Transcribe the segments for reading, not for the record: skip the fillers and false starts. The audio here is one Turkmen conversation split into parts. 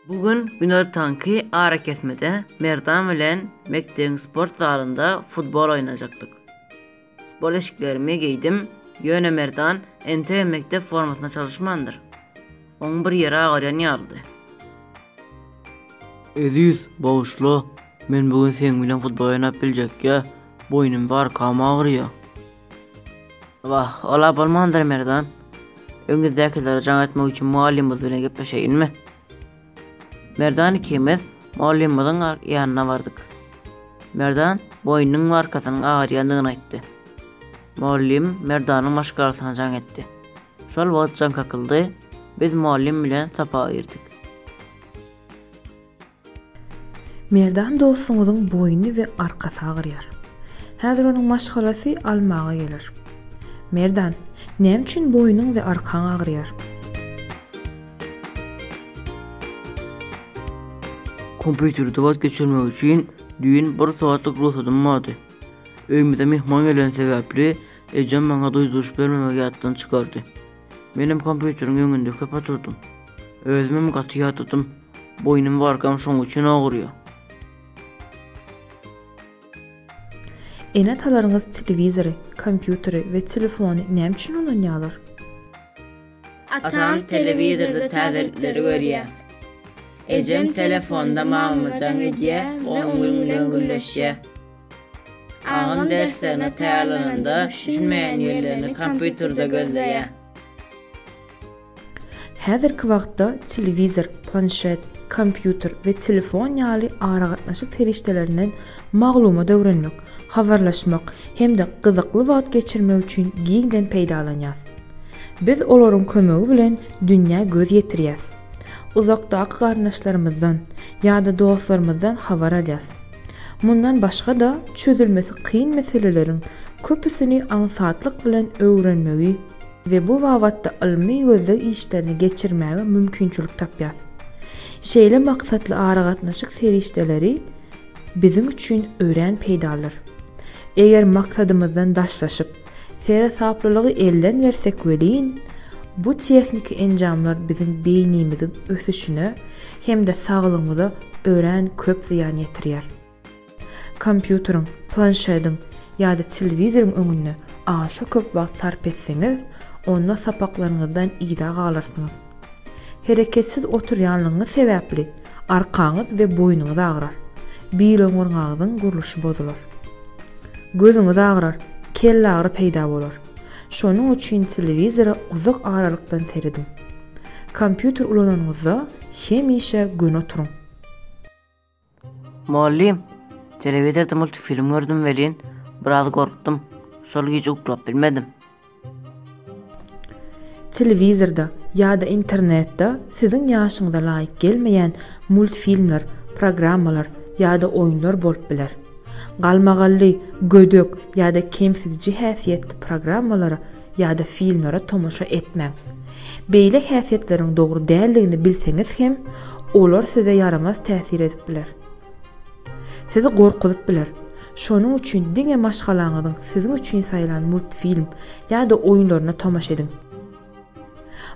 Bugün Günör Tanky ara kesmede Merdan bilen Mekteň sport zalynda futbol oynajakdyk. Spor eşiklerimi giydim. Ýöne Merdan ente mektep formasyna çalışmandyr. Oň bir ýere agyrýan ýalydy. Eziz, bağışla. Men bugün sen bilen futbol oynap biljekkä, boynum var kama agyrýar. Wah, ola bolmandyr Merdan. Öňüňizdekileri jaň etmek üçin muallimimiz bilen gepleşeýinmi? Merdan ikimiz muallimimizin ýanyna bardyk. Merdan boynunyň arkasynyň agyrýandygyny aýtdy. Muallim Merdanyň maşgalasyna jaň etdi. Şol wagt jaň kakyldy. Biz muallim bilen sapa girdik. Merdan dostumyzyň boynu we arkasy agyrýar. Häzir onuň maşgalasy almaga gelir. Merdan, näme üçin boynuň we arkaň agyrýar? Kompüterde wagt geçirmek üçin düýün 1 saatlyk ruhsatam bardy. Öýümde mehman gelen sebäpli ejem maňa duýduruş bermemek ýatdan çykardy. Menim kompüteriň öňünde köp oturdum. Özümem gaty ýatdym. Boynum we arkam şoň üçin agyrýar. Enatalarınız televizory, kompüteri ve telefonu näme üçin olanýarlar? Atam televizorda täzelikleri görýär. Ejem telefonda mamamyjan edýär, oňuň gülleşýär. Ağam derslerine täýärlenende düşünmeýän ýerlerini kompüterde gözleýär. Häzirki wagtda televizor, planşet, kompüter we telefon ýaly ara gatnaşyk terişdelerinden maglumat öwrenmek, habarlaşmak hemde gyzykly wagt geçirmek üçin giňden peýdalanýar. Biz olaryň kömegi bilen dünýä göz ýetirýäs. Uzakdaky garnaşlarymyzdan ýa-da dostlarymyzdan habar alýas. Mundan başga da çözülmesi kyn meseleleriň köpüsini ansatlyk bilen öwrenmegi we bu wagtda ilmi gözleg işlerini geçirmäge mümkinçilik tapýar. Şeýle maksatly ara gatnaşyk serişdeleri bizim üçin öwren peýdalar. Eger maksadymyzdan daşlaşyp, sere saplylygy elden bersek welin, bu tehnik enjamlar bizim beýnimiziň ösüşine hemde saglygymyza öwren köp ziýan ýetirýär. Kompüteriň, planşetiň ýa-da telewizoryň öňünde aşa köp wagt sarp etseňiz, onda sapaklaryňyzdan ýyda galarsyňyz. Hereketsiz oturýanlygyňyz sebäpli arkaňyz we boynuňyz agrar. Bir öňürňagyň guruluşy bozular. Gözüňiz agrar, kelle agry peýda bolar. Şonuň üçin telewizora uzak aralykdan seridim. Kompüter ulananyňyzda hemişe gün oturuň. Muallim, televizorda multifilm gördüm welin, biraz gorkdum. Şol gece uklap bilmedim. Televizorda ýa-da internetde siziň ýaşyňyza laýyk gelmeýän multfilmler, programmalar ýa-da oýunlar bolup biler. Galmagally, gödök ýa-da kemsizji häsiýetli programmalara ýa-da filmlere tomaşa etmäň. Beýle häsiýetleriň dogry däldigini bilseňiz hem, olar size ýaramaz täsir edip biler. Sizi gorkutup biler. Şonuň üçin diňe maşgalaňyzyň siziň üçin saýlan multfilm ýa-da oýunlaryna tomaşa ediň.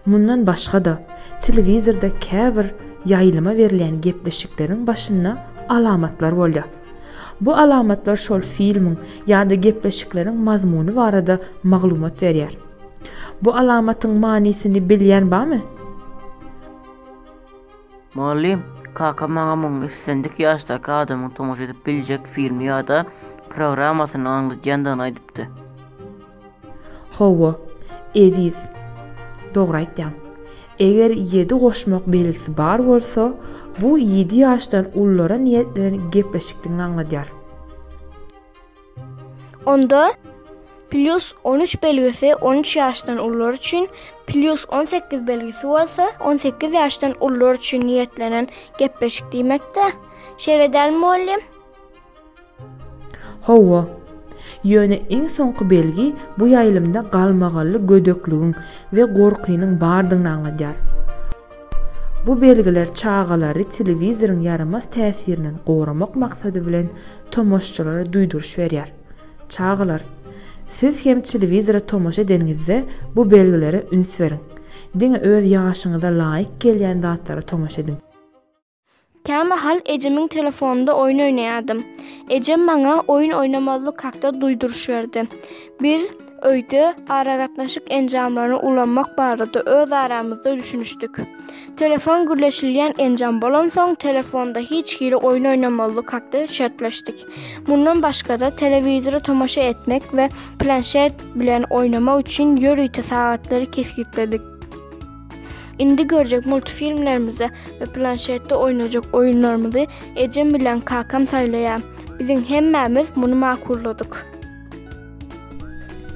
Mundan başga da telewizorda käbir ýaýlyma berilýän gepleşikleriň başyna alamatlar bolýar. Bu alamatlar şol filmiň ýa-da gepleşikleriň mazmuny barada maglumat berýär. Bu alamatyň manysini bilýän barmy? Muallim, kaka maňa muň istendik ýaşdaky adamyň tomaşa edip biljek film ýa-da programmasyny anlatýandygyny aýdypdy. Hawa, eziz. Dogry aýtdym. Eger 7 goşmak belgisi bar bolsa, bu 7 ýaşdan ullara niýetlenen gepleşikdigini aňladýar. Onda plus 13 belgisi 13 ýaşdan ullar üçin, plus 18 belgisi bolsa 18 ýaşdan ullar üçin niýetlenen gepleşik diýmekde. Şeýle dälmi muallim? Hawa, ýöne iň soňky belgi bu ýaýlymda galmagally gödöklügiň we gorkynyň bardygyny aňladýar. Bu belgiler çağalary telewizoryň yaramaz täsirinden goramak maksady bilen tomoşçylara duýduruş berýär. Çağalar, siz hem telewizora tomoşa edeniňizde bu belgilere üns beriň. Diňe öz ýaşyňyza laýyk gelýän zatlara tomoşa ediň. Käme hal Ejemiň telefonunda oyun oynaýardym. Ejem maňa oyun oynamalyk hakda duýduruş berdi. Biz öýde aragatnaşyk enjamlaryny ulanmak barada öz aramyzda düşünüşdik. Telefon gürleşilýän enjam bolan soň telefonda hiç kili oyun oynamalyk hakda şertleşdik. Bundan başga-da telewizora tomaşa etmek we planşet bilen oynamak üçin ýörüýte saatlary keskitledik. Indi görjek multifilmlerimizi ve planşette oynayacak oyunlarımızı Ejem bilen kakam saýlaýar. Bizim hemmemiz bunu makulladyk.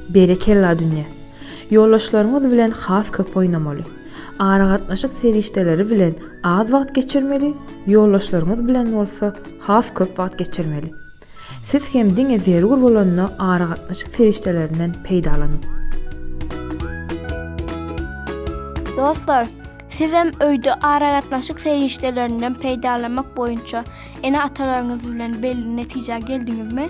Berekella dünýä. Ýoldaşlarymyz bilen has köp oynamaly. Aragatnaşyk serişdeleri bilen az wagt geçirmeli, ýoldaşlarymyz bilen bolsa has köp wagt geçirmeli. Siz hem diňe zergur bolanyna aragatnaşyk serişdelerinden peýdalanyň. Dostlar, siz hem öýde aragatnaşyk serişdelerinden peýdalamak boýunça ene atalaryňyz bilen belli netije geldiňizmi?